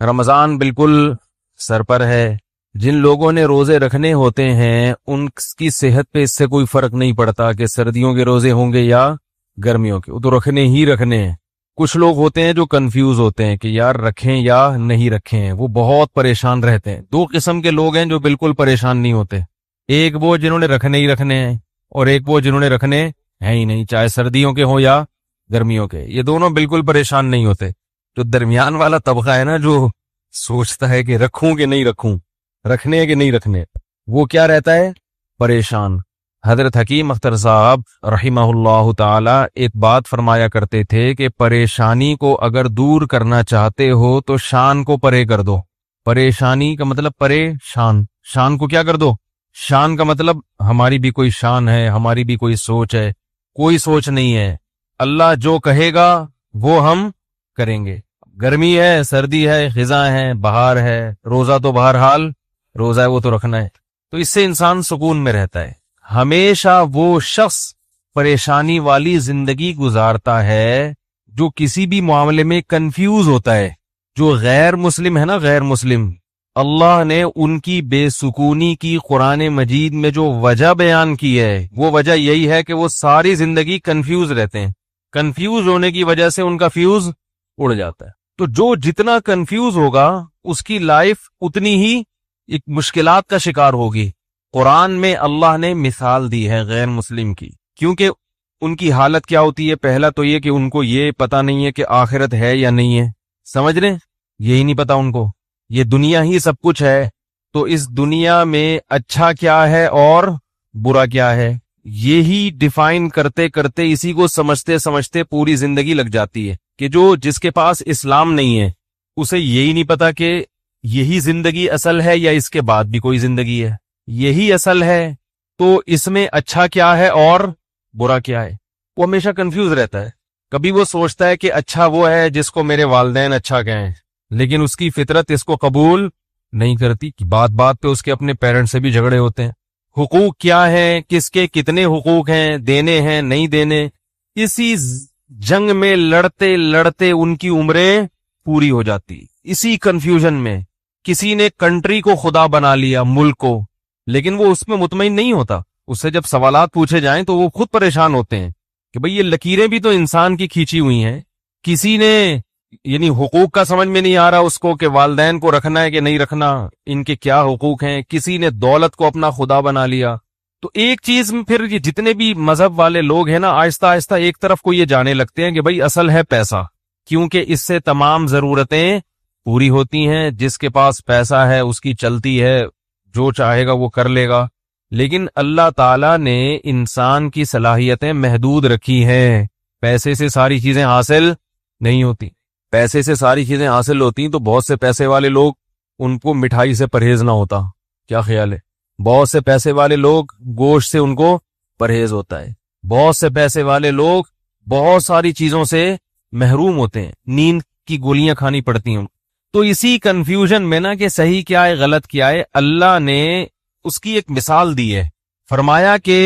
رمضان بالکل سر پر ہے. جن لوگوں نے روزے رکھنے ہوتے ہیں ان کی صحت پہ اس سے کوئی فرق نہیں پڑتا کہ سردیوں کے روزے ہوں گے یا گرمیوں کے، وہ تو رکھنے ہی رکھنے ہیں. کچھ لوگ ہوتے ہیں جو کنفیوز ہوتے ہیں کہ یار رکھیں یا نہیں رکھیں، وہ بہت پریشان رہتے ہیں. دو قسم کے لوگ ہیں جو بالکل پریشان نہیں ہوتے، ایک وہ جنہوں نے رکھنے ہی رکھنے ہیں اور ایک وہ جنہوں نے رکھنے ہیں ہی نہیں، چاہے سردیوں کے ہوں یا گرمیوں کے. یہ دونوں بالکل پریشان نہیں ہوتے. جو درمیان والا طبقہ ہے نا، جو سوچتا ہے کہ رکھوں کہ نہیں رکھوں، رکھنے کہ نہیں رکھنے، وہ کیا رہتا ہے؟ پریشان. حضرت حکیم اختر صاحب رحمہ اللہ تعالی ایک بات فرمایا کرتے تھے کہ پریشانی کو اگر دور کرنا چاہتے ہو تو شان کو پرے کر دو. پریشانی کا مطلب پریشان، شان کو کیا کر دو؟ شان کا مطلب ہماری بھی کوئی شان ہے، ہماری بھی کوئی سوچ ہے. کوئی سوچ نہیں ہے. اللہ جو کہے گا وہ ہم کریں گے. گرمی ہے، سردی ہے، خزاں ہے، بہار ہے، روزہ تو بہرحال روزہ ہے، وہ تو رکھنا ہے. تو اس سے انسان سکون میں رہتا ہے. ہمیشہ وہ شخص پریشانی والی زندگی گزارتا ہے جو کسی بھی معاملے میں کنفیوز ہوتا ہے. جو غیر مسلم ہے نا، غیر مسلم، اللہ نے ان کی بے سکونی کی قرآن مجید میں جو وجہ بیان کی ہے، وہ وجہ یہی ہے کہ وہ ساری زندگی کنفیوز رہتے ہیں. کنفیوز ہونے کی وجہ سے ان کا فیوز اڑ جاتا ہے. تو جو جتنا کنفیوز ہوگا اس کی لائف اتنی ہی ایک مشکلات کا شکار ہوگی. قرآن میں اللہ نے مثال دی ہے غیر مسلم کی، کیونکہ ان کی حالت کیا ہوتی ہے؟ پہلا تو یہ کہ ان کو یہ پتا نہیں ہے کہ آخرت ہے یا نہیں ہے. سمجھ رہے ہیں؟ یہی نہیں پتا ان کو. یہ دنیا ہی سب کچھ ہے، تو اس دنیا میں اچھا کیا ہے اور برا کیا ہے، یہی ڈیفائن کرتے کرتے اسی کو سمجھتے سمجھتے پوری زندگی لگ جاتی ہے. کہ جو جس کے پاس اسلام نہیں ہے اسے یہی نہیں پتا کہ یہی زندگی اصل ہے یا اس کے بعد بھی کوئی زندگی ہے. یہی اصل ہے تو اس میں اچھا کیا ہے اور برا کیا ہے، وہ ہمیشہ کنفیوز رہتا ہے. کبھی وہ سوچتا ہے کہ اچھا وہ ہے جس کو میرے والدین اچھا کہیں، لیکن اس کی فطرت اس کو قبول نہیں کرتی. بات بات پہ اس کے اپنے پیرنٹ سے بھی جھگڑے ہوتے ہیں. حقوق کیا ہیں، کس کے کتنے حقوق ہیں، دینے ہیں نہیں دینے، اسی جنگ میں لڑتے لڑتے ان کی عمریں پوری ہو جاتی. اسی کنفیوژن میں کسی نے کنٹری کو خدا بنا لیا، ملک کو، لیکن وہ اس میں مطمئن نہیں ہوتا. اس سے جب سوالات پوچھے جائیں تو وہ خود پریشان ہوتے ہیں کہ بھئی یہ لکیریں بھی تو انسان کی کھینچی ہوئی ہیں. کسی نے یعنی حقوق کا سمجھ میں نہیں آ رہا اس کو کہ والدین کو رکھنا ہے کہ نہیں رکھنا، ان کے کیا حقوق ہیں. کسی نے دولت کو اپنا خدا بنا لیا. تو ایک چیز پھر یہ جتنے بھی مذہب والے لوگ ہیں نا، آہستہ آہستہ ایک طرف کو یہ جانے لگتے ہیں کہ بھئی اصل ہے پیسہ، کیونکہ اس سے تمام ضرورتیں پوری ہوتی ہیں. جس کے پاس پیسہ ہے اس کی چلتی ہے، جو چاہے گا وہ کر لے گا. لیکن اللہ تعالیٰ نے انسان کی صلاحیتیں محدود رکھی ہیں. پیسے سے ساری چیزیں حاصل نہیں ہوتی. پیسے سے ساری چیزیں حاصل ہوتی تو بہت سے پیسے والے لوگ ان کو مٹھائی سے پرہیز نہ ہوتا. کیا خیال ہے؟ بہت سے پیسے والے لوگ گوشت سے ان کو پرہیز ہوتا ہے. بہت سے پیسے والے لوگ بہت ساری چیزوں سے محروم ہوتے ہیں، نیند کی گولیاں کھانی پڑتی ہیں. تو اسی کنفیوژن میں نا کہ صحیح کیا ہے غلط کیا ہے، اللہ نے اس کی ایک مثال دی ہے. فرمایا کہ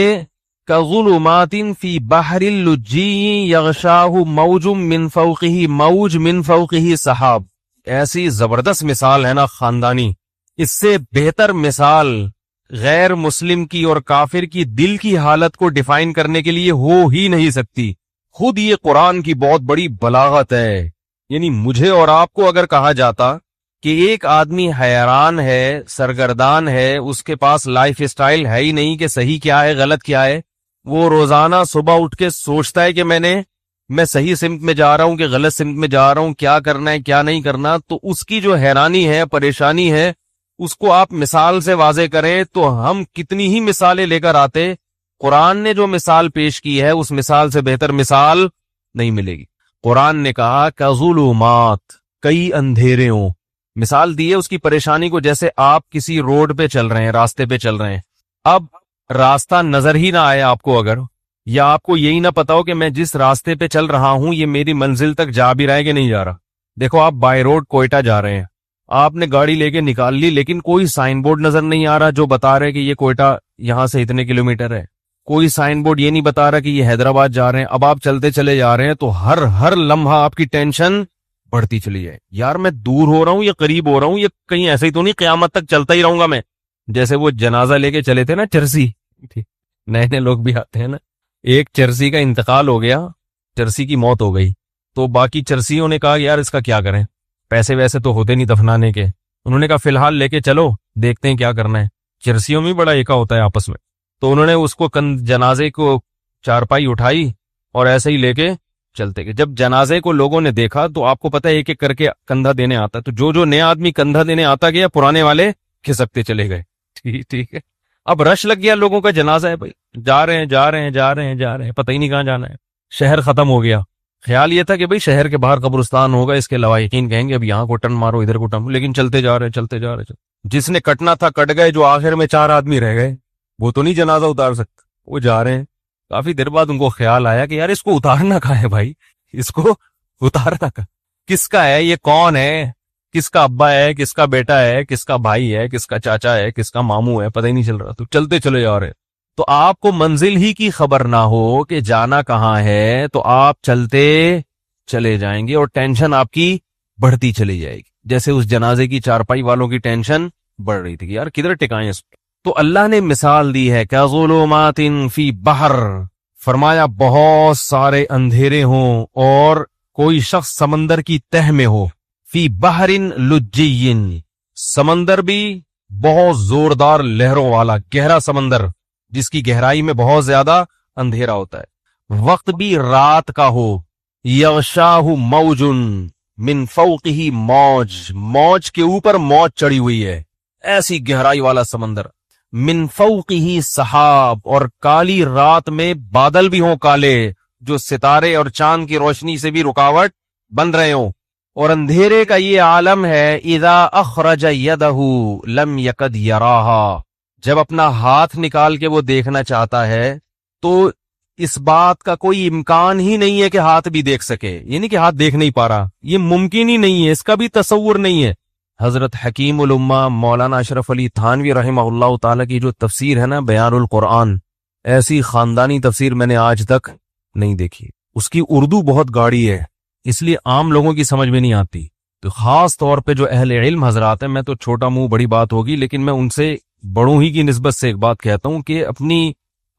كَظُلُمَاتٍ فِي بَحْرِ اللُّجِّيِّ يَغْشَاهُ مَوْجٌ مِّن فَوْقِهِ موج من فوقه سحاب. ایسی زبردست مثال ہے نا خاندانی. اس سے بہتر مثال غیر مسلم کی اور کافر کی دل کی حالت کو ڈیفائن کرنے کے لیے ہو ہی نہیں سکتی. خود یہ قرآن کی بہت بڑی بلاغت ہے. یعنی مجھے اور آپ کو اگر کہا جاتا کہ ایک آدمی حیران ہے، سرگردان ہے، اس کے پاس لائف اسٹائل ہے ہی نہیں کہ صحیح کیا ہے غلط کیا ہے، وہ روزانہ صبح اٹھ کے سوچتا ہے کہ میں صحیح سمت میں جا رہا ہوں کہ غلط سمت میں جا رہا ہوں، کیا کرنا ہے کیا نہیں کرنا، تو اس کی جو حیرانی ہے، پریشانی ہے، اس کو آپ مثال سے واضح کریں تو ہم کتنی ہی مثالیں لے کر آتے. قرآن نے جو مثال پیش کی ہے اس مثال سے بہتر مثال نہیں ملے گی. قرآن نے کہا کظلمات، کئی اندھیرے ہوں. مثال دی ہے اس کی پریشانی کو، جیسے آپ کسی روڈ پہ چل رہے ہیں، راستے پہ چل رہے ہیں. اب راستہ نظر ہی نہ آئے آپ کو اگر، یا آپ کو یہی نہ پتا ہو کہ میں جس راستے پہ چل رہا ہوں یہ میری منزل تک جا بھی رہا ہے کہ نہیں جا رہا. دیکھو آپ بائی روڈ کوئٹہ جا رہے ہیں، آپ نے گاڑی لے کے نکال لی، لیکن کوئی سائن بورڈ نظر نہیں آ رہا جو بتا رہے کہ یہ کوئٹہ یہاں سے اتنے کلومیٹر ہے. کوئی سائن بورڈ یہ نہیں بتا رہا کہ یہ حیدرآباد جا رہے ہیں. اب آپ چلتے چلے جا رہے ہیں تو ہر لمحہ آپ کی ٹینشن بڑھتی چلی جائے. یار میں دور ہو رہا ہوں یا قریب ہو رہا ہوں, یہ کہیں ایسے ہی تو نہیں قیامت تک چلتا ہی رہوں گا میں. جیسے وہ جنازہ لے کے چلے تھے نا چرسی, نئے نئے لوگ بھی آتے ہیں نا, ایک چرسی کا انتقال ہو گیا, چرسی کی موت ہو گئی, تو باقی چرسیوں نے کہا یار اس کا کیا کریں, پیسے ویسے تو ہوتے نہیں دفنانے کے. انہوں نے کہا فی الحال لے کے چلو, دیکھتے ہیں کیا کرنا ہے. چرسیوں میں بڑا ایکا ہوتا ہے آپس میں. تو انہوں نے اس کو جنازے کو چارپائی اٹھائی اور ایسے ہی لے کے چلتے گئے. جب جنازے کو لوگوں نے دیکھا تو آپ کو پتہ ہے ایک ایک کر کے کندھا دینے آتا ہے, تو جو نیا آدمی کندھا دینے آتا گیا, پرانے والے کھسکتے چلے گئے. ٹھیک ہے, اب رش لگ گیا لوگوں کا, جنازہ ہے بھائی, جا رہے ہیں, پتہ ہی نہیں کہاں جانا ہے. شہر ختم ہو گیا. خیال یہ تھا کہ بھئی شہر کے باہر قبرستان ہوگا, اس کے لواحقین کہیں گے اب یہاں کو ٹرن مارو, ادھر کو ٹرن, لیکن چلتے جا رہے. جس نے کٹنا تھا کٹ گئے, جو آخر میں 4 آدمی رہ گئے وہ تو نہیں جنازہ اتار سکتے, وہ جا رہے ہیں. کافی دیر بعد ان کو خیال آیا کہ یار اس کو اتارنا کہاں ہے بھائی, اس کو اتارنا کہاں, کس کا ہے یہ, کون ہے, کس کا ابا ہے, کس کا بیٹا ہے, کس کا بھائی ہے, کس کا چاچا ہے, کس کا ماموں ہے, پتہ ہی نہیں چل رہا. تو چلتے چلے جا رہے. تو آپ کو منزل ہی کی خبر نہ ہو کہ جانا کہاں ہے, تو آپ چلتے چلے جائیں گے اور ٹینشن آپ کی بڑھتی چلی جائے گی. جیسے اس جنازے کی چارپائی والوں کی ٹینشن بڑھ رہی تھی کہ یار کدھر ٹکائیں اس کو. تو اللہ نے مثال دی ہے کہ ظلمات فی بحر, فرمایا بہت سارے اندھیرے ہوں اور کوئی شخص سمندر کی تہ میں ہو. فی بحر لجی, سمندر بھی بہت زوردار لہروں والا گہرا سمندر جس کی گہرائی میں بہت زیادہ اندھیرا ہوتا ہے. وقت بھی رات کا ہو. یغشاہ موج من فوقہ موج, موج کے اوپر موج چڑھی ہوئی ہے, ایسی گہرائی والا سمندر. من فوقہ سحاب, اور کالی رات میں بادل بھی ہوں کالے, جو ستارے اور چاند کی روشنی سے بھی رکاوٹ بن رہے ہوں. اور اندھیرے کا یہ عالم ہے اذا اخرج یدہ لم یکد یراہا, جب اپنا ہاتھ نکال کے وہ دیکھنا چاہتا ہے تو اس بات کا کوئی امکان ہی نہیں ہے کہ ہاتھ بھی دیکھ سکے, یعنی کہ ہاتھ دیکھ نہیں پا رہا, یہ ممکن ہی نہیں ہے, اس کا بھی تصور نہیں ہے. حضرت حکیم الامہ مولانا اشرف علی تھانوی رحمہ اللہ تعالی کی جو تفسیر ہے نا بیان القرآن, ایسی خاندانی تفسیر میں نے آج تک نہیں دیکھی. اس کی اردو بہت گاڑی ہے, اس لیے عام لوگوں کی سمجھ میں نہیں آتی. تو خاص طور پہ جو اہل علم حضرات ہیں, میں تو چھوٹا منہ بڑی بات ہوگی, لیکن میں ان سے بڑوں ہی کی نسبت سے ایک بات کہتا ہوں کہ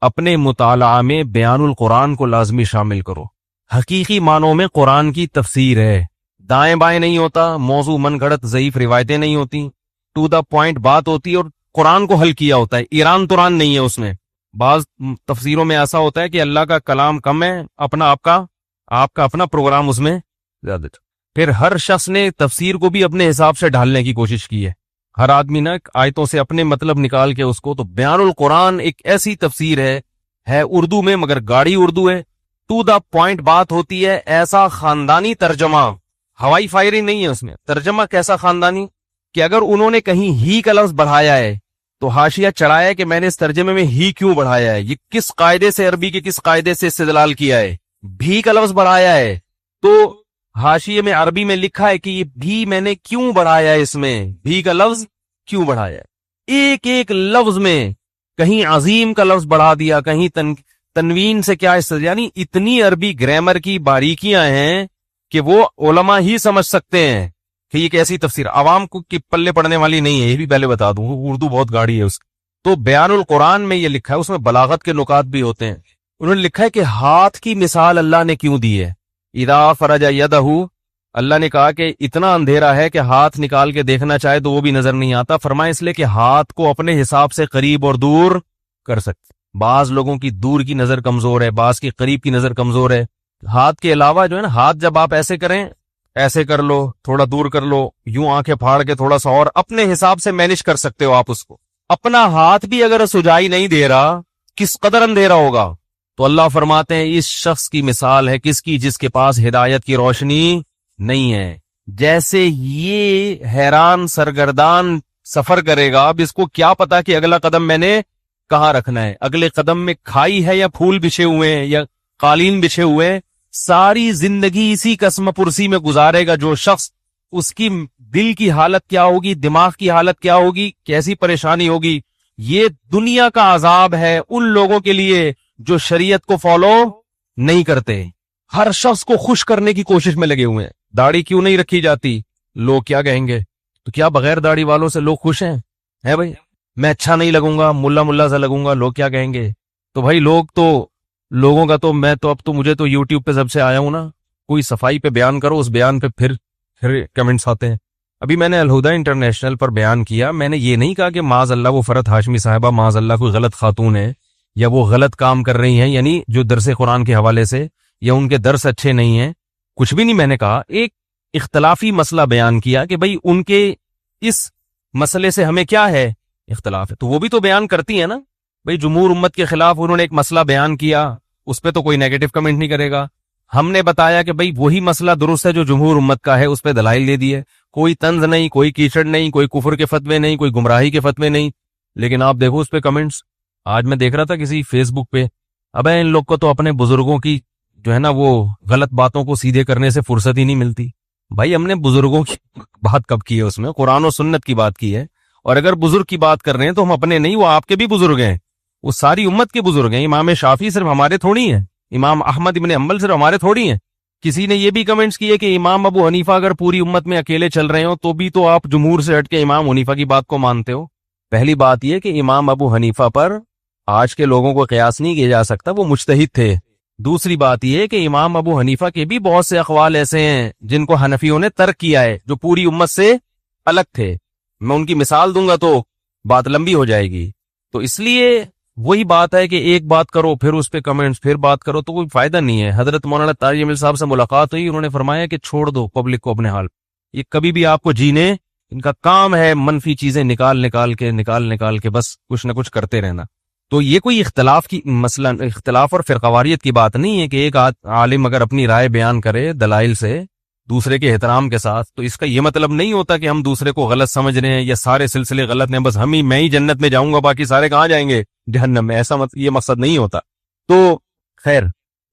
اپنے مطالعہ میں بیان القرآن کو لازمی شامل کرو. حقیقی معنوں میں قرآن کی تفسیر ہے, دائیں بائیں نہیں ہوتا, موضوع من گھڑت ضعیف روایتیں نہیں ہوتی, ٹو دا پوائنٹ بات ہوتی ہے, اور قرآن کو حل کیا ہوتا ہے, ایران توران نہیں ہے اس میں. بعض تفسیروں میں ایسا ہوتا ہے کہ اللہ کا کلام کم ہے, آپ کا اپنا پروگرام اس میں زیادہ. پھر ہر شخص نے تفسیر کو بھی اپنے حساب سے ڈھالنے کی کوشش کی ہے, ہر آدمی نے آیتوں سے اپنے مطلب نکال کے اس کو. تو بیان القرآن ایک ایسی تفسیر ہے اردو میں, مگر گاڑی اردو ہے, ٹو دا پوائنٹ بات ہوتی ہے. ایسا خاندانی ترجمہ, ہوائی فائرنگ نہیں ہے اس میں. ترجمہ کیسا خاندانی کہ اگر انہوں نے کہیں ہی کا لفظ بڑھایا ہے تو حاشیہ چڑھایا کہ میں نے اس ترجمے میں ہی کیوں بڑھایا ہے, یہ کس قاعدے سے, عربی کے کس قاعدے سے استدلال کیا ہے. بھی کا لفظ بڑھایا ہے تو حاشیے میں عربی میں لکھا ہے کہ یہ بھی میں نے کیوں بڑھایا ہے, اس میں بھی کا لفظ کیوں بڑھایا ہے. ایک ایک لفظ میں کہیں عظیم کا لفظ بڑھا دیا, کہیں تنوین سے کیا یعنی اتنی عربی گرامر کی باریکیاں ہیں کہ وہ علماء ہی سمجھ سکتے ہیں کہ یہ کیسی تفسیر, عوام کو کی پلے پڑنے والی نہیں ہے. یہ بھی پہلے بتا دوں, اردو بہت گاڑی ہے اس کی. تو بیان القرآن میں یہ لکھا ہے, اس میں بلاغت کے نکات بھی ہوتے ہیں. انہوں نے لکھا ہے کہ ہاتھ کی مثال اللہ نے کیوں دی ہے. اذا فرج یدہ, اللہ نے کہا کہ اتنا اندھیرا ہے کہ ہاتھ نکال کے دیکھنا چاہے تو وہ بھی نظر نہیں آتا. فرمایا اس لیے کہ ہاتھ کو اپنے حساب سے قریب اور دور کر سکتے. بعض لوگوں کی دور کی نظر کمزور ہے, بعض کی قریب کی نظر کمزور ہے. ہاتھ کے علاوہ جو ہے نا, ہاتھ جب آپ ایسے کریں, ایسے کر لو, تھوڑا دور کر لو, یوں آنکھیں پھاڑ کے تھوڑا سا, اور اپنے حساب سے مینج کر سکتے ہو آپ اس کو. اپنا ہاتھ بھی اگر سجائی نہیں دے رہا, کس قدر اندھیرا ہوگا. تو اللہ فرماتے ہیں اس شخص کی مثال ہے کس کی, جس کے پاس ہدایت کی روشنی نہیں ہے. جیسے یہ حیران سرگردان سفر کرے گا, اب اس کو کیا پتا کہ اگلا قدم میں نے کہاں رکھنا ہے, اگلے قدم میں کھائی ہے یا پھول بچھے ہوئے ہیں یا قالین بچھے ہوئے ہیں. ساری زندگی اسی قسم پرسی میں گزارے گا جو شخص, اس کی دل کی حالت کیا ہوگی, دماغ کی حالت کیا ہوگی, کیسی پریشانی ہوگی. یہ دنیا کا عذاب ہے ان لوگوں کے لیے جو شریعت کو فالو نہیں کرتے. ہر شخص کو خوش کرنے کی کوشش میں لگے ہوئے ہیں. داڑھی کیوں نہیں رکھی جاتی, لوگ کیا کہیں گے. تو کیا بغیر داڑھی والوں سے لوگ خوش ہیں بھائی؟ میں اچھا نہیں لگوں گا, ملا سا لگوں گا, لوگ کیا کہیں گے. تو بھائی لوگوں کا تو میں تو اب تو مجھے تو یوٹیوب پہ سب سے آیا ہوں نا, کوئی صفائی پہ بیان کرو, اس بیان پہ پھر کمنٹس آتے ہیں. ابھی میں نے الہدیٰ انٹرنیشنل پر بیان کیا, میں نے یہ نہیں کہا کہ معاذ اللہ وہ فرحت ہاشمی صاحبہ معاذ اللہ کوئی غلط خاتون ہے یا وہ غلط کام کر رہی ہیں, یعنی جو درس قرآن کے حوالے سے یا ان کے درس اچھے نہیں ہیں, کچھ بھی نہیں. میں نے کہا ایک اختلافی مسئلہ بیان کیا کہ بھئی ان کے اس مسئلے سے ہمیں کیا ہے اختلاف ہے, تو وہ بھی تو بیان کرتی ہیں نا. بھئی جمہور امت کے خلاف انہوں نے ایک مسئلہ بیان کیا, اس پہ تو کوئی نیگیٹو کمنٹ نہیں کرے گا. ہم نے بتایا کہ بھئی وہی مسئلہ درست ہے جو جمہور امت کا ہے, اس پہ دلائل دے دیے, کوئی طنز نہیں, کوئی کیچڑ نہیں, کوئی کفر کے فتوے نہیں, کوئی گمراہی کے فتوے نہیں. لیکن آپ دیکھو اس پہ کمنٹس. آج میں دیکھ رہا تھا کسی فیس بک پہ, ابے ان لوگ کو تو اپنے بزرگوں کی جو ہے نا وہ غلط باتوں کو سیدھے کرنے سے فرصت ہی نہیں ملتی. بھائی ہم نے بزرگوں کی بات کب کی ہے, اس میں قرآن و سنت کی بات کی ہے. اور اگر بزرگ کی بات کر رہے ہیں تو ہم اپنے نہیں, وہ آپ کے بھی بزرگ ہیں, وہ ساری امت کے بزرگ ہیں. امام شافعی صرف ہمارے تھوڑی ہیں, امام احمد ابن حنبل صرف ہمارے تھوڑی ہیں. کسی نے یہ بھی کمنٹس کیے کہ امام ابو حنیفہ اگر پوری امت میں اکیلے چل رہے ہو تو بھی تو آپ جمہور سے ہٹ کے امام حنیفہ کی بات کو مانتے ہو. پہلی بات یہ کہ امام ابو حنیفہ پر آج کے لوگوں کو قیاس نہیں کیا جا سکتا, وہ مجتہد تھے. دوسری بات یہ کہ امام ابو حنیفہ کے بھی بہت سے اقوال ایسے ہیں جن کو حنفیوں نے ترک کیا ہے, جو پوری امت سے الگ تھے. میں ان کی مثال دوں گا تو بات لمبی ہو جائے گی. تو اس لیے وہی بات ہے کہ ایک بات کرو پھر اس پہ کمنٹس, پھر بات کرو, تو کوئی فائدہ نہیں ہے. حضرت مولانا طاہر جمیل صاحب سے ملاقات ہوئی, انہوں نے فرمایا کہ چھوڑ دو پبلک کو اپنے حال, یہ کبھی بھی آپ کو جینے, ان کا کام ہے منفی چیزیں نکال کے بس کچھ نہ کچھ کرتے رہنا. تو یہ کوئی اختلاف کی مثلا اختلاف اور فرقواریت کی بات نہیں ہے کہ ایک عالم اگر اپنی رائے بیان کرے دلائل سے دوسرے کے احترام کے ساتھ, تو اس کا یہ مطلب نہیں ہوتا کہ ہم دوسرے کو غلط سمجھ رہے ہیں یا سارے سلسلے غلط ہیں, بس میں ہی جنت میں جاؤں گا باقی سارے کہاں جائیں گے, جہنم میں. ایسا یہ مقصد نہیں ہوتا. تو خیر,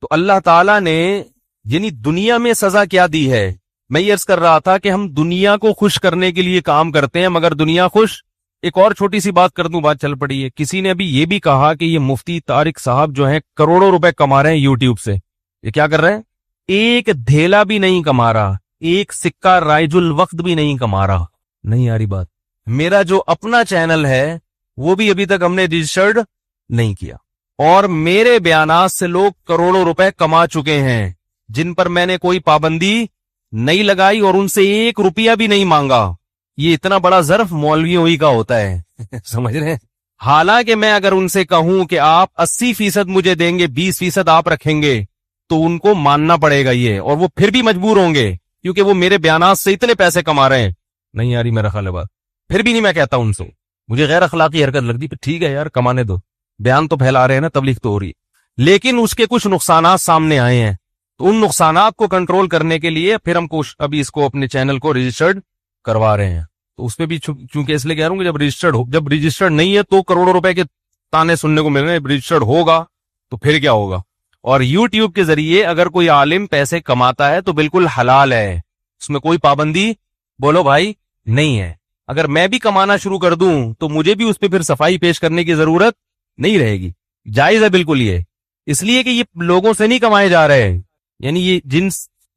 تو اللہ تعالیٰ نے یعنی دنیا میں سزا کیا دی ہے. میں یہ عرض کر رہا تھا کہ ہم دنیا کو خوش کرنے کے لیے کام کرتے ہیں مگر دنیا خوش. ایک اور چھوٹی سی بات کر دوں, بات چل پڑی ہے. کسی نے ابھی یہ بھی کہا کہ یہ مفتی طارق صاحب جو ہیں کروڑوں روپے کما رہے ہیں یوٹیوب سے. یہ کیا کر رہے ہیں؟ ایک دھیلا بھی نہیں کما رہا, ایک سکہ رائج الوقت بھی نہیں کما رہا. نہیں آ رہی بات؟ میرا جو اپنا چینل ہے وہ بھی ابھی تک ہم نے رجسٹرڈ نہیں کیا, اور میرے بیانات سے لوگ کروڑوں روپے کما چکے ہیں جن پر میں نے کوئی پابندی نہیں لگائی اور ان سے 1 روپیہ بھی نہیں مانگا. یہ اتنا بڑا ظرف مولویوں ہی کا ہوتا ہے سمجھ رہے ہیں. حالانکہ میں اگر ان سے کہوں کہ آپ 80% مجھے دیں گے, 20% آپ رکھیں گے, تو ان کو ماننا پڑے گا یہ, اور وہ پھر بھی مجبور ہوں گے کیونکہ وہ میرے بیانات سے اتنے پیسے کما رہے ہیں. نہیں یاری میرا خیال ہے بات, پھر بھی نہیں میں کہتا ان سے, مجھے غیر اخلاقی حرکت لگتی. پھر ٹھیک ہے یار, کمانے دو, بیان تو پھیلا رہے ہیں نا, تبلیغ تو ہو رہی ہے. لیکن اس کے کچھ نقصانات سامنے آئے ہیں, تو ان نقصانات کو کنٹرول کرنے کے لیے پھر ہم ابھی اس کو اپنے چینل کو رجسٹرڈ کروا رہے ہیں. تو اس پہ بھی چونکہ اس لیے کہہ رہا ہوں کہ جب رجسٹرڈ نہیں ہے تو کروڑوں روپے کے تانے سننے کو مل رہے ہیں. رجسٹرڈ ہوگا تو پھر کیا ہوگا. اور یوٹیوب کے ذریعے اگر کوئی عالم پیسے کماتا ہے تو بالکل حلال ہے, اس میں کوئی پابندی بولو بھائی نہیں ہے. اگر میں بھی کمانا شروع کر دوں تو مجھے بھی اس پہ پھر صفائی پیش کرنے کی ضرورت نہیں رہے گی, جائز ہے بالکل یہ. اس لیے کہ یہ لوگوں سے نہیں کمائے جا رہے ہیں, یعنی یہ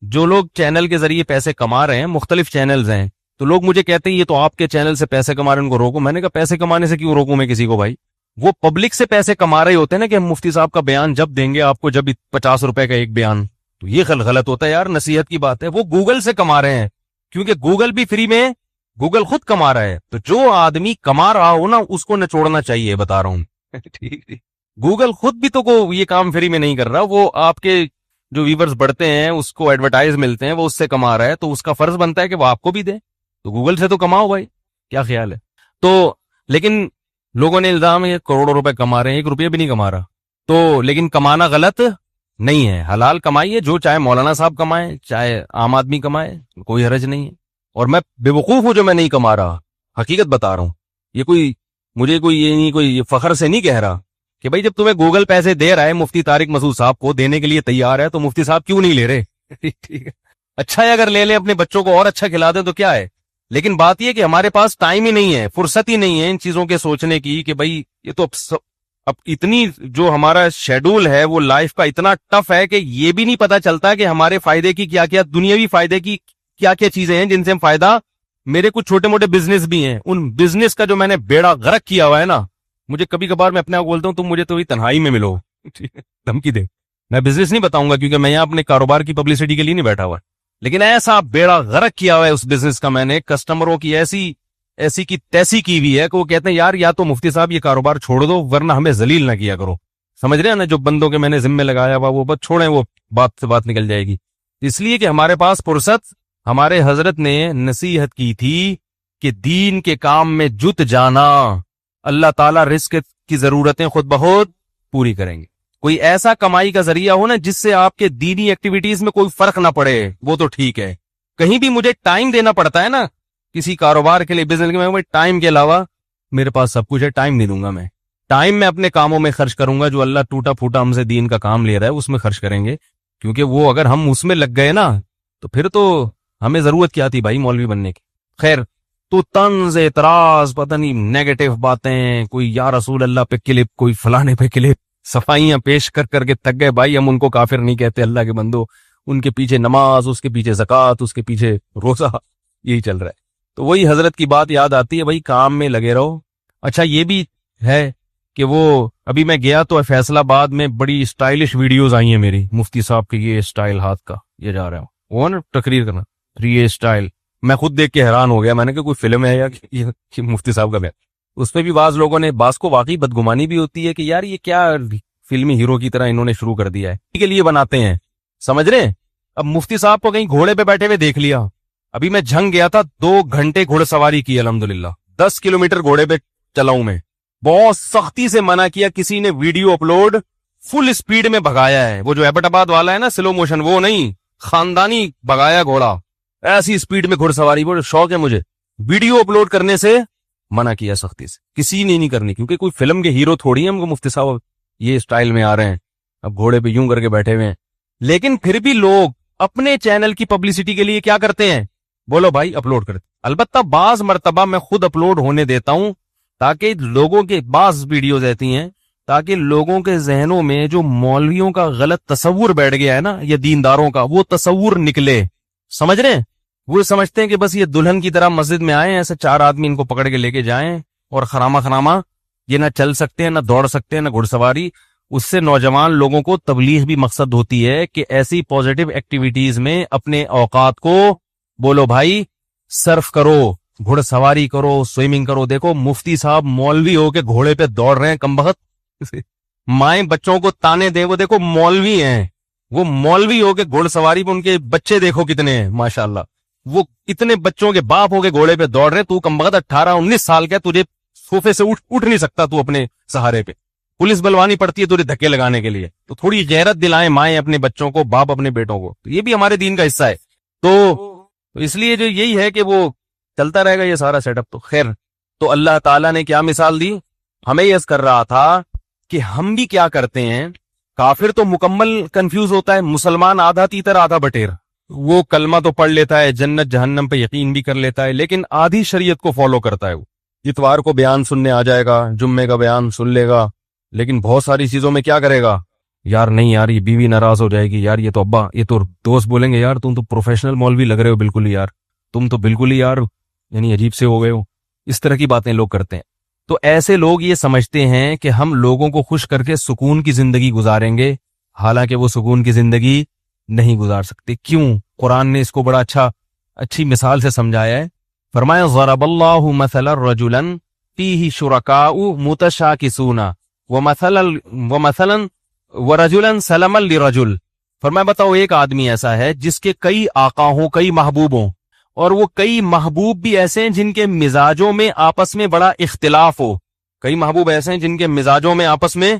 جو لوگ چینل کے ذریعے پیسے کما رہے ہیں, مختلف چینلز ہیں, تو لوگ مجھے کہتے ہیں یہ تو آپ کے چینل سے پیسے کما رہے ہیں, ان کو روکو. میں نے کہا پیسے کمانے سے کیوں روکوں میں کسی کو بھائی؟ وہ پبلک سے پیسے کما رہے ہوتے ہیں نا, کہ ہم مفتی صاحب کا بیان جب دیں گے آپ کو, جب 50 روپے کا ایک بیان, تو یہ غلط ہوتا ہے یار, نصیحت کی بات ہے. وہ گوگل سے کما رہے ہیں کیونکہ گوگل بھی فری میں, گوگل خود کما رہا ہے. تو جو آدمی کما رہا ہو نا اس کو نچوڑنا چاہیے, بتا رہا ہوں. ٹھیک, گوگل خود بھی تو کو یہ کام فری میں نہیں کر رہا, وہ آپ کے جو ویورز بڑھتے ہیں اس کو ایڈورٹائز ملتے ہیں, وہ اس سے کما رہا ہے, تو اس کا فرض بنتا ہے کہ وہ آپ کو بھی دے. تو گوگل سے تو کماؤ بھائی, کیا خیال ہے؟ تو لیکن لوگوں نے الزام ہے کروڑوں روپے کما رہے ہیں, 1 روپیہ بھی نہیں کما رہا. تو لیکن کمانا غلط نہیں ہے, حلال کمائیے, جو چاہے مولانا صاحب کمائے چاہے عام آدمی کمائے, کوئی حرج نہیں ہے. اور میں بے وقوف ہوں جو میں نہیں کما رہا, حقیقت بتا رہا ہوں. یہ مجھے یہ نہیں, کوئی فخر سے نہیں کہہ رہا کہ بھائی جب تمہیں گوگل پیسے دے رہا ہے, مفتی طارق مسعود صاحب کو دینے کے لیے تیار ہے, تو مفتی صاحب کیوں نہیں لے رہے؟ ٹھیک ہے, اچھا ہے اگر لے لیں, اپنے بچوں کو اور اچھا کھلا دیں تو کیا ہے. لیکن بات یہ کہ ہمارے پاس ٹائم ہی نہیں ہے, فرصت ہی نہیں ہے ان چیزوں کے سوچنے کی کہ بھائی یہ تو اب اتنی جو ہمارا شیڈول ہے وہ لائف کا اتنا ٹف ہے کہ یہ بھی نہیں پتا چلتا کہ ہمارے فائدے کی کیا کیا، دنیاوی فائدے کی کیا کیا چیزیں ہیں جن سے ہم فائدہ. میرے کچھ چھوٹے موٹے بزنس بھی ہیں، ان بزنس کا جو میں نے بیڑا غرق کیا ہوا ہے نا، مجھے کبھی کبھار میں اپنے آپ بولتا ہوں تم مجھے تو تنہائی میں ملو، دھمکی دے. میں بزنس نہیں بتاؤں گا کیونکہ میں یہاں اپنے کاروبار کی پبلسٹی کے لیے نہیں بیٹھا ہوا، لیکن ایسا بیڑا غرق کیا ہوا ہے اس بزنس کا میں نے، کسٹمروں کی ایسی کی تیسی کی ہوئی ہے کہ وہ کہتے ہیں یار یا تو مفتی صاحب یہ کاروبار چھوڑ دو ورنہ ہمیں ذلیل نہ کیا کرو. سمجھ رہے ہیں نا، جو بندوں کے میں نے ذمہ لگایا ہوا وہ بس چھوڑیں، وہ بات سے بات نکل جائے گی. اس لیے کہ ہمارے پاس فرصت، ہمارے حضرت نے نصیحت کی تھی کہ دین کے کام میں جت جانا، اللہ تعالیٰ رزق کی ضرورتیں خود بخود پوری کریں گے. کوئی ایسا کمائی کا ذریعہ ہو نا جس سے آپ کے دینی ایکٹیویٹیز میں کوئی فرق نہ پڑے، وہ تو ٹھیک ہے. کہیں بھی مجھے ٹائم دینا پڑتا ہے نا کسی کاروبار کے لیے، بزنس کے لیے، ٹائم کے علاوہ میرے پاس سب کچھ ہے، ٹائم نہیں دوں گا میں. ٹائم میں اپنے کاموں میں خرچ کروں گا، جو اللہ ٹوٹا پھوٹا ہم سے دین کا کام لے رہا ہے اس میں خرچ کریں گے، کیونکہ وہ اگر ہم اس میں لگ گئے نا تو پھر تو ہمیں ضرورت کیا تھی بھائی مولوی بننے کی. خیر، تو طنز اعتراض، پتہ نہیں نیگیٹو باتیں، کوئی یا رسول اللہ پہ کلپ، کوئی فلانے پہ کلپ، صفائیاں پیش کر کر کے تھک گئے. بھائی ہم ان کو کافر نہیں کہتے، اللہ کے بندو، ان کے پیچھے نماز، اس کے پیچھے زکوٰۃ، اس کے پیچھے روزہ، یہی چل رہا ہے. تو وہی حضرت کی بات یاد آتی ہے، بھائی کام میں لگے رہو. اچھا یہ بھی ہے کہ وہ ابھی میں گیا تو فیصل آباد میں بڑی اسٹائلش ویڈیوز آئی ہیں میری، مفتی صاحب کے یہ اسٹائل ہاتھ کا، یہ جا رہا ہوں وہ نا تقریر کرنا 3A اسٹائل. میں خود دیکھ کے حیران ہو گیا، میں نے کہا کوئی فلم ہے یا کہ مفتی صاحب کا بیان. اس پہ بھی بعض لوگوں نے، بعض کو واقعی بدگمانی بھی ہوتی ہے کہ یار یہ کیا فلمی ہیرو کی طرح انہوں نے شروع کر دیا ہے، کے لیے بناتے ہیں، سمجھ رہے ہیں. اب مفتی صاحب کو کہیں گھوڑے پہ بیٹھے ہوئے دیکھ لیا. ابھی میں جھنگ گیا تھا، 2 گھنٹے گھوڑ سواری کی الحمدللہ، 10 کلومیٹر گھوڑے پہ چلاؤں میں. بہت سختی سے منع کیا، کسی نے ویڈیو اپلوڈ فل اسپیڈ میں بھگایا ہے، وہ جو ایبٹ آباد والا ہے نا سلو موشن، وہ نہیں، خاندانی بھگایا گھوڑا، ایسی اسپیڈ میں گھوڑ سواری. وہ شوق ہے مجھے، ویڈیو اپلوڈ کرنے سے منع کیا سختی سے، کسی نے نہیں کرنی، کیونکہ کوئی فلم کے ہیرو تھوڑی ہیں ہم کو مفتی صاحب یہ اسٹائل میں آ رہے ہیں اب گھوڑے پہ یوں کر کے بیٹھے ہوئے ہیں. لیکن پھر بھی لوگ اپنے چینل کی پبلسٹی کے لیے کیا کرتے ہیں، بولو بھائی اپلوڈ کرتے. البتہ بعض مرتبہ میں خود اپلوڈ ہونے دیتا ہوں تاکہ لوگوں کے، بعض ویڈیوز ایسی ہیں تاکہ لوگوں کے ذہنوں میں جو مولویوں کا غلط تصور بیٹھ گیا ہے نا یا دینداروں کا، وہ تصور نکلے. سمجھ رہے ہیں، وہ سمجھتے ہیں کہ بس یہ دلہن کی طرح مسجد میں آئے، ایسے 4 آدمی ان کو پکڑ کے لے کے جائیں اور خراما یہ نہ چل سکتے ہیں، نہ دوڑ سکتے ہیں، نہ گھڑ سواری. اس سے نوجوان لوگوں کو تبلیغ بھی مقصد ہوتی ہے کہ ایسی پازیٹیو ایکٹیویٹیز میں اپنے اوقات کو، بولو بھائی، صرف کرو، گھڑ سواری کرو، سوئمنگ کرو. دیکھو مفتی صاحب مولوی ہو کے گھوڑے پہ دوڑ رہے ہیں، کمبخت مائیں بچوں کو تانے دیں، وہ دیکھو مولوی ہیں، وہ مولوی ہو کے گھوڑ سواری پہ ان کے بچے دیکھو کتنے ہیں ماشاءاللہ، وہ اتنے بچوں کے باپ ہو کے گھوڑے پہ دوڑ رہے. تو کمبخت 18-19 سال کا، تجھے صوفے سے اٹھ نہیں سکتا تو اپنے سہارے پہ، پولیس بلوانی پڑتی ہے تجھے دھکے لگانے کے لیے. تو تھوڑی غیرت دلائیں مائیں اپنے بچوں کو، باپ اپنے بیٹوں کو، تو یہ بھی ہمارے دین کا حصہ ہے. تو اس لیے جو یہی ہے کہ وہ چلتا رہے گا یہ سارا سیٹ اپ. تو خیر، تو اللہ تعالیٰ نے کیا مثال دی، ہمیں یس کر رہا تھا کہ ہم بھی کیا کرتے ہیں. کافر تو مکمل کنفیوز ہوتا ہے، مسلمان آدھا تیتر آدھا بٹیر، وہ کلمہ تو پڑھ لیتا ہے، جنت جہنم پہ یقین بھی کر لیتا ہے، لیکن آدھی شریعت کو فالو کرتا ہے. وہ اتوار کو بیان سننے آ جائے گا، جمعے کا بیان سن لے گا، لیکن بہت ساری چیزوں میں کیا کرے گا، یار نہیں یار یہ بیوی ناراض ہو جائے گی، یار یہ تو ابا، یہ تو دوست بولیں گے یار تم تو پروفیشنل مولوی لگ رہے ہو بالکل ہی، یار تم تو بالکل ہی یار یعنی عجیب سے ہو گئے ہو. اس طرح کی باتیں لوگ کرتے ہیں. تو ایسے لوگ یہ سمجھتے ہیں کہ ہم لوگوں کو خوش کر کے سکون کی زندگی گزاریں گے، حالانکہ وہ سکون کی زندگی نہیں گزار سکتے. کیوں؟ قرآن نے اس کو بڑا اچھی مثال سے سمجھایا ہے. فرمایا ضرب اللہ مثلا رجلا فیہ شرکاء متشاکسون ومثلا ورجلا سلما لرجل. فرمایا بتاؤ ایک آدمی ایسا ہے جس کے کئی آقا ہوں، کئی محبوب ہوں، اور وہ کئی محبوب بھی ایسے ہیں جن کے مزاجوں میں آپس میں بڑا اختلاف ہو. کئی محبوب ایسے ہیں جن کے مزاجوں میں آپس میں،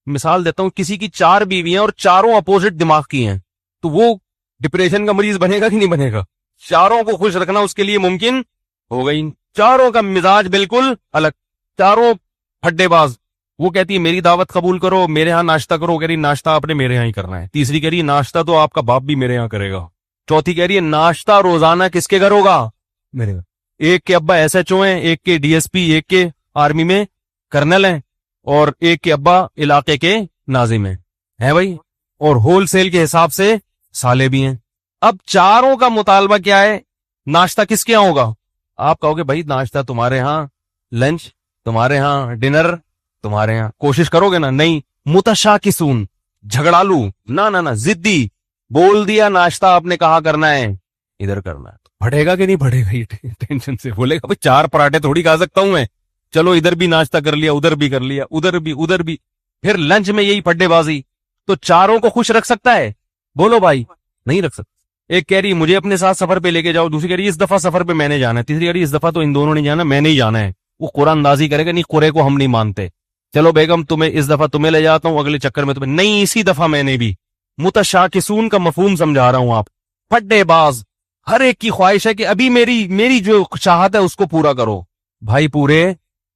مثال دیتا ہوں، کسی کی 4 بیویاں اور چاروں اپوزٹ دماغ کی ہیں، تو وہ ڈپریشن کا مریض بنے گا کہ نہیں بنے گا؟ چاروں کو خوش رکھنا اس کے لیے ممکن ہو گئی. چاروں کا مزاج بالکل الگ، چاروں پھڈے باز. وہ کہتی ہے میری دعوت قبول کرو، میرے ہاں ناشتہ کرو، کہہ رہی ناشتہ آپ نے میرے ہاں ہی کرنا ہے. تیسری کہہ رہی ناشتہ تو آپ کا باپ بھی میرے ہاں کرے گا. چوتھی کہہ رہی ہے ناشتہ روزانہ کس کے گھر ہوگا؟ میرے گھر. ایک کے ابا SHO ہیں، ایک کے DSP، ایک کے آرمی میں کرنل ہیں، اور ایک کے ابا علاقے کے ناظم ہیں بھائی, اور ہول سیل کے حساب سے سالے بھی ہیں. اب چاروں کا مطالبہ کیا ہے؟ ناشتہ کس کے یہاں ہوگا؟ آپ کہو گے بھائی ناشتہ تمہارے ہاں, لنچ تمہارے ہاں, ڈنر تمہارے ہاں. کوشش کرو گے نا؟ نہیں. متشاکسون, جھگڑالو, نہ ضدی, بول دیا ناشتہ آپ نے کہاں کرنا ہے, ادھر کرنا ہے. بڑھے گا کہ نہیں بڑھے گا؟ یہ ٹینشن سے بولے گا بھائی 4 پراٹھے تھوڑی کھا سکتا ہوں میں, چلو ادھر بھی ناشتہ کر لیا, ادھر بھی کر لیا, ادھر بھی. پھر لنچ میں یہی پڈے بازی. تو چاروں کو خوش رکھ سکتا ہے؟ بولو بھائی, نہیں رکھ سکتا. ایک کہہ رہی مجھے اپنے ساتھ سفر پہ لے کے جاؤ, دوسری کہہ رہی اس دفعہ سفر پہ میں نے جانا ہے, تیسری کہہ رہی اس دفعہ تو ان دونوں نے جانا, میں نہیں جانا ہے. وہ قرآن اندازی کرے گا, نہیں قرے کو ہم نہیں مانتے, چلو بیگم تمہیں اس دفعہ تمہیں لے جاتا ہوں, اگلے چکر میں تمہیں نہیں, اسی دفعہ میں نے بھی. متشاکسون کا مفہوم سمجھا رہا ہوں. آپ پڈے باز, ہر ایک کی خواہش ہے کہ ابھی میری جو چاہت ہے اس کو پورا کرو. بھائی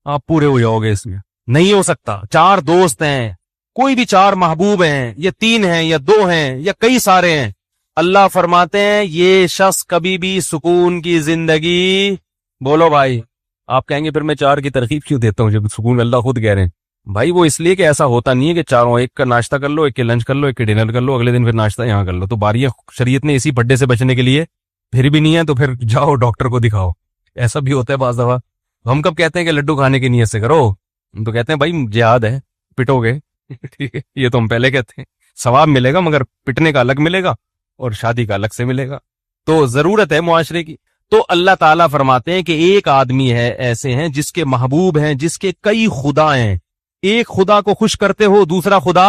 آپ پورے ہو جاؤ گے اس میں, نہیں ہو سکتا. 4 دوست ہیں, کوئی بھی 4 محبوب ہیں, یا 3 ہیں, یا 2 ہیں, یا کئی سارے ہیں. اللہ فرماتے ہیں یہ شخص کبھی بھی سکون کی زندگی, بولو بھائی. آپ کہیں گے پھر میں 4 کی ترغیب کیوں دیتا ہوں جب سکون اللہ خود کہہ رہے ہیں؟ بھائی وہ اس لیے کہ ایسا ہوتا نہیں ہے کہ چاروں ایک کا ناشتہ کر لو, ایک کے لنچ کر لو, ایک کے ڈنر کر لو, اگلے دن پھر ناشتہ یہاں کر لو. تو باریاں شریعت نے اسی پڈے سے بچنے کے لیے, پھر بھی نہیں ہے تو پھر جاؤ ڈاکٹر کو دکھاؤ. ایسا بھی ہوتا ہے بعض دفعہ. ہم کب کہتے ہیں کہ لڈو کھانے کی نیت سے کرو؟ ہم تو کہتے ہیں بھائی جہاد ہے, پٹو گے. ٹھیک ہے, یہ تو ہم پہلے کہتے ہیں. ثواب ملے گا مگر پٹنے کا الگ ملے گا اور شادی کا الگ سے ملے گا. تو ضرورت ہے معاشرے کی. تو اللہ تعالیٰ فرماتے ہیں کہ ایک آدمی ہے ایسے ہیں جس کے محبوب ہیں, جس کے کئی خدا ہیں. ایک خدا کو خوش کرتے ہو, دوسرا خدا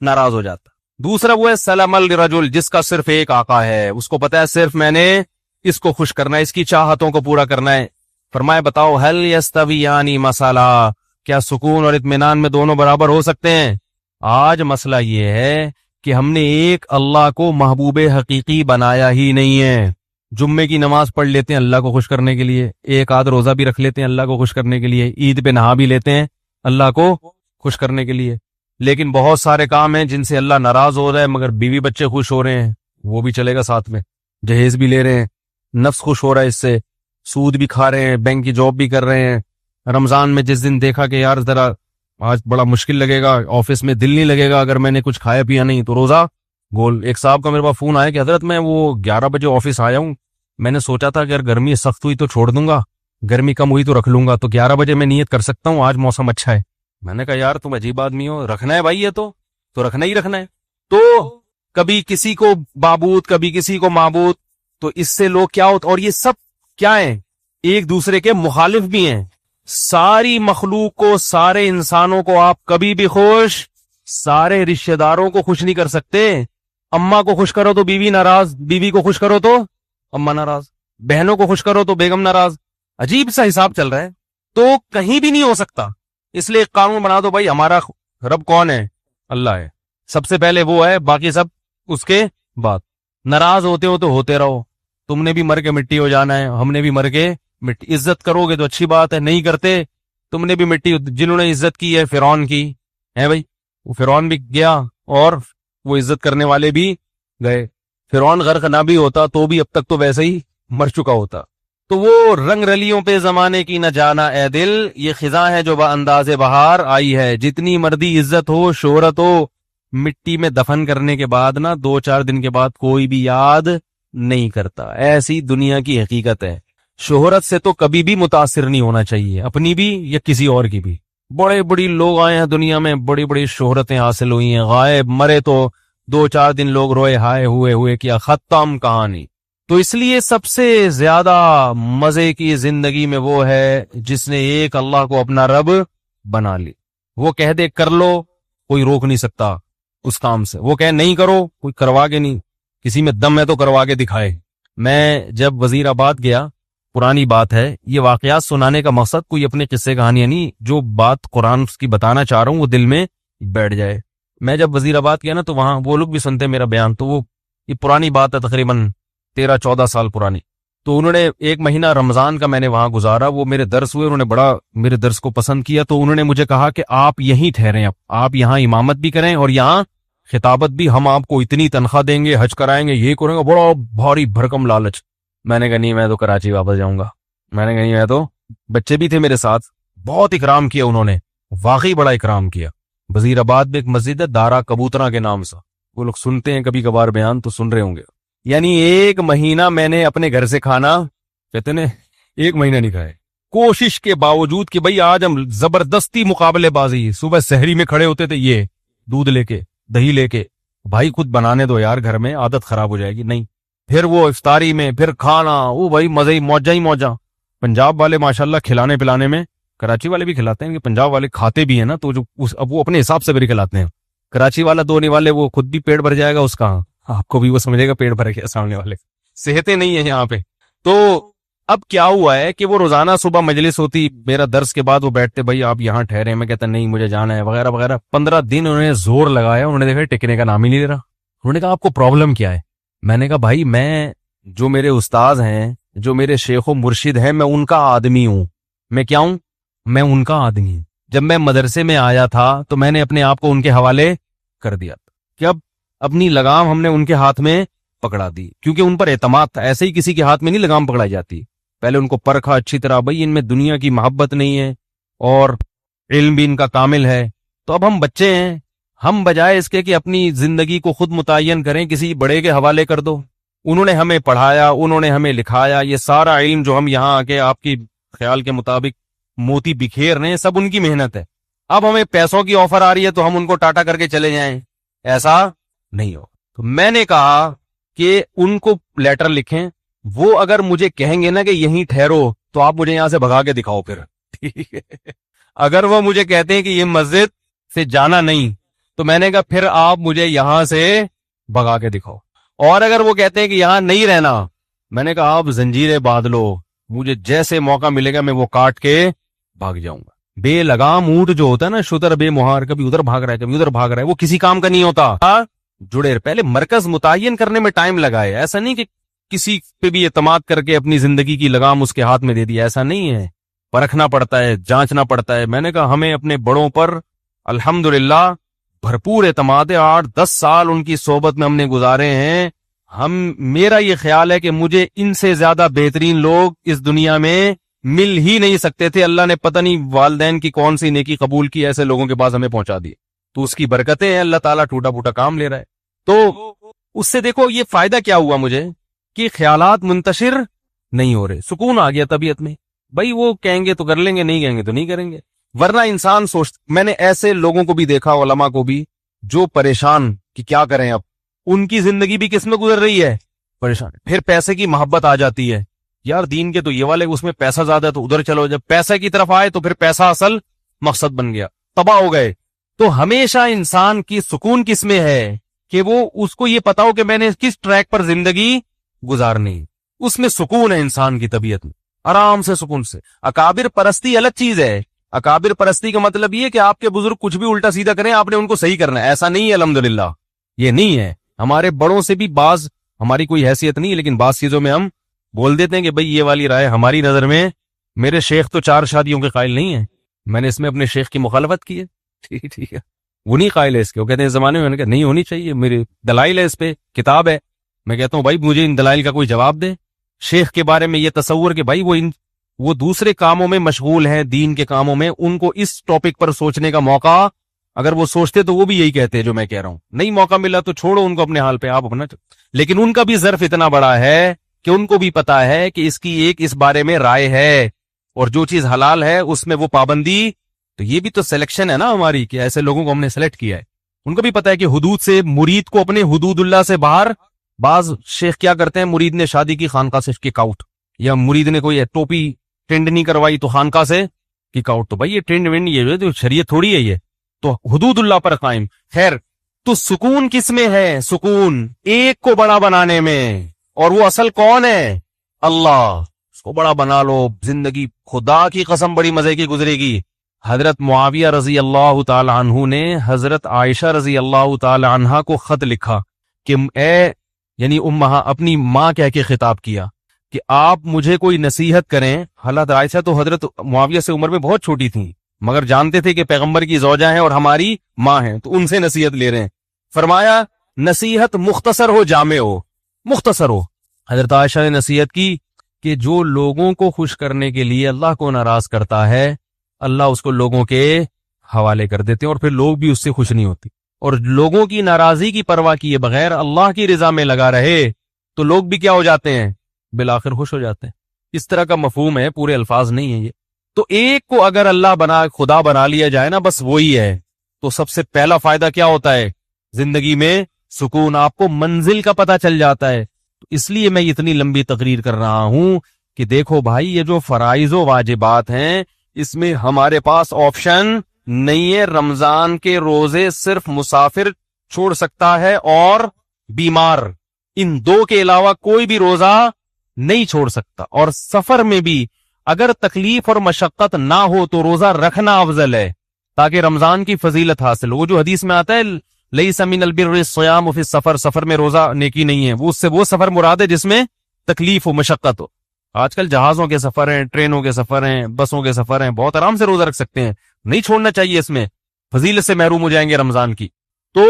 ناراض ہو جاتا. دوسرا وہ ہے سلام الرجل, جس کا صرف ایک آقا ہے, اس کو پتا ہے صرف میں نے اس کو خوش کرنا ہے, اس کی چاہتوں کو پورا کرنا ہے. فرمائے بتاؤ هل یستویان مثلا, کیا سکون اور اطمینان میں دونوں برابر ہو سکتے ہیں؟ آج مسئلہ یہ ہے کہ ہم نے ایک اللہ کو محبوب حقیقی بنایا ہی نہیں ہے. جمعے کی نماز پڑھ لیتے ہیں اللہ کو خوش کرنے کے لیے, ایک آدھ روزہ بھی رکھ لیتے ہیں اللہ کو خوش کرنے کے لیے, عید پہ نہا بھی لیتے ہیں اللہ کو خوش کرنے کے لیے. لیکن بہت سارے کام ہیں جن سے اللہ ناراض ہو رہا ہے مگر بیوی بچے خوش ہو رہے ہیں, وہ بھی چلے گا ساتھ میں. جہیز بھی لے رہے ہیں, نفس خوش ہو رہا ہے اس سے, سود بھی کھا رہے ہیں, بینک کی جاب بھی کر رہے ہیں. رمضان میں جس دن دیکھا کہ یار ذرا آج بڑا مشکل لگے گا, آفس میں دل نہیں لگے گا اگر میں نے کچھ کھایا پیا نہیں, تو روزہ گول. ایک صاحب کا میرے پاس فون آیا کہ حضرت میں وہ 11 بجے آفس آیا ہوں, میں نے سوچا تھا کہ اگر گرمی سخت ہوئی تو چھوڑ دوں گا, گرمی کم ہوئی تو رکھ لوں گا, تو 11 بجے میں نیت کر سکتا ہوں, آج موسم اچھا ہے. میں نے کہا یار تم عجیب آدمی ہو, رکھنا ہے بھائی, یہ تو رکھنا ہی رکھنا ہے. تو کبھی کسی کو معبود کبھی کسی کو معبود, تو اس سے لوگ کیا ہوتا, اور یہ سب کیا ہیں, ایک دوسرے کے مخالف بھی ہیں. ساری مخلوق کو, سارے انسانوں کو آپ کبھی بھی خوش, سارے رشتہ داروں کو خوش نہیں کر سکتے. اماں کو خوش کرو تو بیوی ناراض, بیوی کو خوش کرو تو اماں ناراض, بہنوں کو خوش کرو تو بیگم ناراض. عجیب سا حساب چل رہا ہے. تو کہیں بھی نہیں ہو سکتا. اس لیے ایک قانون بنا دو, بھائی ہمارا رب کون ہے؟ اللہ ہے, سب سے پہلے وہ ہے, باقی سب اس کے بعد. ناراض ہوتے ہو تو ہوتے رہو, تم نے بھی مر کے مٹی ہو جانا ہے, ہم نے بھی مر کے مٹی. عزت کرو گے تو اچھی بات ہے, نہیں کرتے تم نے بھی مٹی. جنہوں نے عزت کی ہے فرعون کی ہے بھائی, وہ فرعون بھی گیا اور وہ عزت کرنے والے بھی گئے. فرعون غرق نہ بھی ہوتا تو بھی اب تک تو ویسے ہی مر چکا ہوتا. تو وہ رنگ رلیوں پہ زمانے کی نہ جانا اے دل, یہ خزاں ہے جو انداز بہار آئی ہے. جتنی مردی عزت ہو شہرت ہو, مٹی میں دفن کرنے کے بعد نا 2-4 دن کے بعد کوئی بھی یاد نہیں کرتا. ایسی دنیا کی حقیقت ہے. شہرت سے تو کبھی بھی متاثر نہیں ہونا چاہیے, اپنی بھی یا کسی اور کی بھی. بڑے بڑی لوگ آئے ہیں دنیا میں, بڑی بڑی شہرتیں حاصل ہوئی ہیں, غائب مرے تو 2-4 دن لوگ روئے ہائے ہوئے کیا ختم کہانی. تو اس لیے سب سے زیادہ مزے کی زندگی میں وہ ہے جس نے ایک اللہ کو اپنا رب بنا لی. وہ کہہ دے کر لو, کوئی روک نہیں سکتا اس کام سے. وہ کہے نہیں کرو, کوئی کروا کے نہیں. کسی میں دم ہے تو کروا کے دکھائے. میں جب وزیر آباد گیا, پرانی بات ہے, یہ واقعات سنانے کا مقصد کوئی اپنے قصے کہانیاں نہیں, جو بات قرآن کی بتانا چاہ رہا ہوں وہ دل میں بیٹھ جائے. میں جب وزیر آباد گیا نا تو وہاں وہ لوگ بھی سنتے میرا بیان, تو وہ یہ پرانی بات ہے, تقریباً 13-14 سال پرانی. تو انہوں نے 1 مہینہ رمضان کا میں نے وہاں گزارا, وہ میرے درس ہوئے, انہوں نے بڑا میرے درس کو پسند کیا. تو انہوں نے مجھے کہا کہ آپ یہیں ٹھہریں, آپ یہاں امامت بھی کریں اور یہاں خطابت بھی, ہم آپ کو اتنی تنخواہ دیں گے, حج کرائیں گے, یہ کریں گے. بڑا بھاری بھرکم لالچ. میں نے کہا نہیں, میں تو کراچی واپس جاؤں گا. میں نے کہا نہیں, میں تو, بچے بھی تھے میرے ساتھ, بہت اکرام کیا انہوں نے. واقعی بڑا اکرام کیا. وزیر آباد میں ایک مسجد ہے دارا کبوترا کے نام سے, وہ لوگ سنتے ہیں کبھی کبھار بیان تو سن رہے ہوں گے. یعنی 1 مہینہ میں نے اپنے گھر سے کھانا, کہتے ہیں 1 مہینہ نہیں کھائے, کوشش کے باوجود کہ بھئی آج ہم زبردستی مقابلے بازی, صبح سحری میں کھڑے ہوتے تھے, یہ دودھ لے کے دہی لے کے, بھائی خود بنانے دو یار گھر میں, عادت خراب ہو جائے گی. نہیں, پھر وہ افطاری میں پھر کھانا, وہ بھائی مزے ہی موجہ. پنجاب والے ماشاءاللہ کھلانے پلانے میں, کراچی والے بھی کھلاتے ہیں کہ پنجاب والے کھاتے بھی ہیں نا, تو جو اب وہ اپنے حساب سے بھی کھلاتے ہیں. کراچی والا دو نہیں والے وہ خود بھی پیٹ بھر جائے گا اس کا, آپ کو بھی وہ سمجھے گا پیٹ بھر گیا, سامنے والے صحتیں نہیں ہیں یہاں پہ. تو اب کیا ہوا ہے کہ وہ روزانہ صبح مجلس ہوتی, میرا درس کے بعد وہ بیٹھتے, بھائی آپ یہاں ٹھہرے, میں کہتا نہیں مجھے جانا ہے وغیرہ وغیرہ. 15 دن انہوں نے زور لگایا, انہوں نے دیکھا ٹکنے کا نام ہی نہیں لے رہا. انہوں نے کہا آپ کو پرابلم کیا ہے؟ میں نے کہا بھائی میں, جو میرے استاذ ہیں, جو میرے شیخ و مرشد ہیں, میں ان کا آدمی ہوں. میں کیا ہوں؟ میں ان کا آدمی ہوں. جب میں مدرسے میں آیا تھا تو میں نے اپنے آپ کو ان کے حوالے کر دیا تھا کہ اب اپنی لگام ہم نے ان کے ہاتھ میں پکڑا دی, کیونکہ ان پر اعتماد تھا. ایسے ہی کسی کے ہاتھ میں نہیں لگام پکڑائی جاتی, پہلے ان کو پرکھا اچھی طرح, بھئی ان میں دنیا کی محبت نہیں ہے اور علم بھی ان کا کامل ہے. تو اب ہم بچے ہیں, ہم بجائے اس کے کہ اپنی زندگی کو خود متعین کریں, کسی بڑے کے حوالے کر دو. انہوں نے ہمیں پڑھایا, انہوں نے ہمیں لکھایا, یہ سارا علم جو ہم یہاں آ کے آپ کی خیال کے مطابق موتی بکھیر رہے ہیں, سب ان کی محنت ہے. اب ہمیں پیسوں کی آفر آ رہی ہے تو ہم ان کو ٹاٹا کر کے چلے جائیں, ایسا نہیں ہو. تو میں نے کہا کہ ان کو لیٹر لکھیں, وہ اگر مجھے کہیں گے نا کہ یہیں ٹھہرو تو آپ مجھے یہاں سے بھگا کے دکھاؤ پھر, ٹھیک ہے. اگر وہ مجھے کہتے ہیں کہ یہ مسجد سے جانا نہیں, تو میں نے کہا پھر آپ مجھے یہاں سے بھگا کے دکھاؤ. اور اگر وہ کہتے ہیں کہ یہاں نہیں رہنا, میں نے کہا آپ زنجیریں باندھ لو, مجھے جیسے موقع ملے گا میں وہ کاٹ کے بھاگ جاؤں گا. بے لگام اونٹ جو ہوتا ہے نا, شتر بے مہار, کبھی ادھر بھاگ رہا ہے کبھی ادھر بھاگ رہا ہے, وہ کسی کام کا نہیں ہوتا. جڑے پہلے مرکز متعین کرنے میں ٹائم لگائے, ایسا نہیں کہ کسی پہ بھی اعتماد کر کے اپنی زندگی کی لگام اس کے ہاتھ میں دے دی, ایسا نہیں ہے. پرکھنا پڑتا ہے, جانچنا پڑتا ہے. میں نے کہا ہمیں اپنے بڑوں پر الحمدللہ بھرپور اعتماد ہے, 8-10 سال ان کی صحبت میں ہم نے گزارے ہیں. میرا یہ خیال ہے کہ مجھے ان سے زیادہ بہترین لوگ اس دنیا میں مل ہی نہیں سکتے تھے. اللہ نے پتہ نہیں والدین کی کون سی نیکی قبول کی, ایسے لوگوں کے پاس ہمیں پہنچا دی. تو اس کی برکتیں ہیں, اللہ تعالیٰ ٹوٹا پھوٹا کام لے رہا ہے. تو اس سے دیکھو یہ فائدہ کیا ہوا مجھے کہ خیالات منتشر نہیں ہو رہے, سکون آ گیا طبیعت میں. بھائی وہ کہیں گے تو کر لیں گے, نہیں کہیں گے تو نہیں کریں گے. ورنہ انسان میں نے ایسے لوگوں کو بھی دیکھا, علماء کو بھی, جو پریشان کہ کیا کریں, اب ان کی زندگی بھی کس میں گزر رہی ہے, پریشان. پھر پیسے کی محبت آ جاتی ہے, یار دین کے تو یہ والے اس میں پیسہ زیادہ ہے تو ادھر چلو. جب پیسے کی طرف آئے تو پھر پیسہ اصل مقصد بن گیا, تباہ ہو گئے. تو ہمیشہ انسان کی سکون کس میں ہے کہ وہ اس کو یہ پتا ہو کہ میں نے کس ٹریک پر زندگی گزارنی, اس میں سکون ہے انسان کی طبیعت میں, آرام سے سکون سے. اکابر پرستی الگ چیز ہے. اکابر پرستی کا مطلب یہ کہ آپ کے بزرگ کچھ بھی الٹا سیدھا کریں, آپ نے ان کو صحیح کرنا ہے, ایسا نہیں ہے. الحمدللہ یہ نہیں ہے. ہمارے بڑوں سے بھی بعض, ہماری کوئی حیثیت نہیں, لیکن بعض چیزوں میں ہم بول دیتے ہیں کہ بھئی یہ والی رائے ہماری نظر میں, میرے شیخ تو 4 شادیوں کے قائل نہیں ہیں, میں نے اس میں اپنے شیخ کی مخالفت کی ہے, ٹھیک ہے, وہ نہیں قائل ہے اس کے. وہ کہتے ہیں اس زمانے میں, میں نے کہا نہیں ہونی چاہیے, میرے دلائل ہے, اس پہ کتاب ہے. میں کہتا ہوں بھائی مجھے ان دلائل کا کوئی جواب دے. شیخ کے بارے میں یہ تصور کہ بھائی وہ دوسرے کاموں میں مشغول ہیں, دین کے کاموں میں, ان کو اس ٹاپک پر سوچنے کا موقع, اگر وہ سوچتے تو وہ بھی یہی کہتے ہیں جو میں کہہ رہا ہوں. نہیں موقع ملا تو چھوڑو ان کو اپنے حال پہ, آپ اپنا. لیکن ان کا بھی ظرف اتنا بڑا ہے کہ ان کو بھی پتا ہے کہ اس کی ایک اس بارے میں رائے ہے, اور جو چیز حلال ہے اس میں وہ پابندی. تو یہ بھی تو سلیکشن ہے نا ہماری, کہ ایسے لوگوں کو ہم نے سلیکٹ کیا ہے. ان کو بھی پتا ہے کہ حدود سے, مرید کو اپنے حدود اللہ سے باہر. بعض شیخ کیا کرتے ہیں, مرید نے شادی کی خانقاہ سے کک آؤٹ, یا مرید نے کوئی ٹوپی ٹرینڈ نہیں کروائی تو خانقاہ سے کک آؤٹ. تو بھائی یہ ٹرینڈ وینڈ یہ تو شریعت تھوڑی ہے, یہ تو حدود اللہ پر قائم. خیر, تو سکون کس میں ہے؟ سکون ایک کو بڑا بنانے میں, اور وہ اصل کون ہے؟ اللہ. اس کو بڑا بنا لو, زندگی خدا کی قسم بڑی مزے کی گزرے گی. حضرت معاویہ رضی اللہ تعالی عنہ نے حضرت عائشہ رضی اللہ تعالی عنہا کو خط لکھا کہ اے, یعنی اپنی ماں کہہ کے خطاب کیا کہ آپ مجھے کوئی نصیحت کریں. حضرت عائشہ تو حضرت معاویہ سے عمر میں بہت چھوٹی تھیں, مگر جانتے تھے کہ پیغمبر کی زوجہ ہیں اور ہماری ماں ہیں, تو ان سے نصیحت لے رہے ہیں. فرمایا نصیحت مختصر ہو, جامع ہو, مختصر ہو. حضرت عائشہ نے نصیحت کی کہ جو لوگوں کو خوش کرنے کے لیے اللہ کو ناراض کرتا ہے, اللہ اس کو لوگوں کے حوالے کر دیتے ہیں اور پھر لوگ بھی اس سے خوش نہیں ہوتے. اور لوگوں کی ناراضی کی پرواہ کیے بغیر اللہ کی رضا میں لگا رہے تو لوگ بھی کیا ہو جاتے ہیں؟ بالآخر خوش ہو جاتے ہیں. اس طرح کا مفہوم ہے، پورے الفاظ نہیں ہیں یہ. تو ایک کو اگر اللہ خدا بنا لیا جائے نا، بس وہی ہے، تو سب سے پہلا فائدہ کیا ہوتا ہے؟ زندگی میں سکون، آپ کو منزل کا پتہ چل جاتا ہے. تو اس لیے میں اتنی لمبی تقریر کر رہا ہوں کہ دیکھو بھائی، یہ جو فرائض و واجبات ہیں اس میں ہمارے پاس آپشن نہیں ہے. رمضان کے روزے صرف مسافر چھوڑ سکتا ہے اور بیمار، ان دو کے علاوہ کوئی بھی روزہ نہیں چھوڑ سکتا. اور سفر میں بھی اگر تکلیف اور مشقت نہ ہو تو روزہ رکھنا افضل ہے تاکہ رمضان کی فضیلت حاصل ہو. وہ جو حدیث میں آتا ہے لیس من البر الصیام فی السفر، سفر میں روزہ نیکی نہیں ہے، وہ سفر مراد ہے جس میں تکلیف و مشقت ہو. آج کل جہازوں کے سفر ہیں، ٹرینوں کے سفر ہیں، بسوں کے سفر ہیں، بہت آرام سے روزہ رکھ سکتے ہیں، نہیں چھوڑنا چاہیے. اس میں فضیلت سے محروم ہو جائیں گے رمضان کی. تو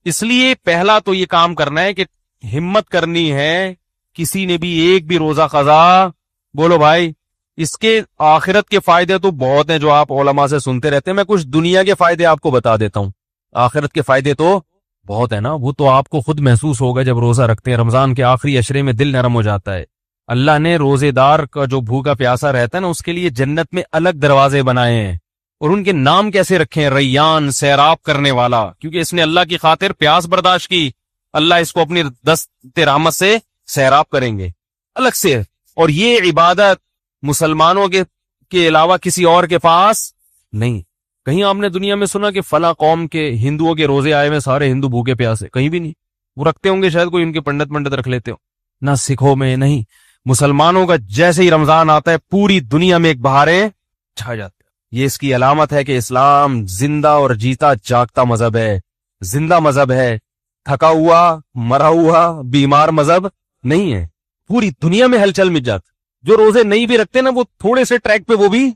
اس لیے پہلا تو یہ کام کرنا ہے کہ ہمت کرنی ہے. کسی نے بھی ایک بھی روزہ قضا، بولو بھائی اس کے آخرت کے فائدے تو بہت ہیں جو آپ علماء سے سنتے رہتے ہیں. میں کچھ دنیا کے فائدے آپ کو بتا دیتا ہوں. آخرت کے فائدے تو بہت ہیں نا، وہ تو آپ کو خود محسوس ہوگا جب روزہ رکھتے ہیں. رمضان کے آخری عشرے میں دل نرم ہو جاتا ہے. اللہ نے روزے دار کا جو بھوکا پیاسا رہتا ہے نا، اس کے لیے جنت میں الگ دروازے بنائے ہیں. اور ان کے نام کیسے رکھے ہیں؟ ریان، سیراب کرنے والا، کیونکہ اس نے اللہ کی خاطر پیاس برداشت کی. اللہ اس کو اپنی دست رحمت سے سیراب کریں گے الگ سے. اور یہ عبادت مسلمانوں کے علاوہ کسی اور کے پاس نہیں. کہیں آپ نے دنیا میں سنا کہ فلاں قوم کے ہندوؤں کے روزے آئے ہوئے سارے ہندو بھوکے پیاسے؟ کہیں بھی نہیں. وہ رکھتے ہوں گے شاید، کوئی ان کے پنڈت رکھ لیتے ہو، نہ سکھوں میں نہیں. مسلمانوں کا جیسے ہی رمضان آتا ہے پوری دنیا میں ایک بہاریں چھا جاتی ہے. یہ اس کی علامت ہے کہ اسلام زندہ اور جیتا جاگتا مذہب ہے، زندہ مذہب ہے، تھکا ہوا مرا ہوا بیمار مذہب نہیں ہے. پوری دنیا میں ہلچل مچ جاتی. جو روزے نہیں بھی رکھتے نا، وہ تھوڑے سے ٹریک پہ وہ بھی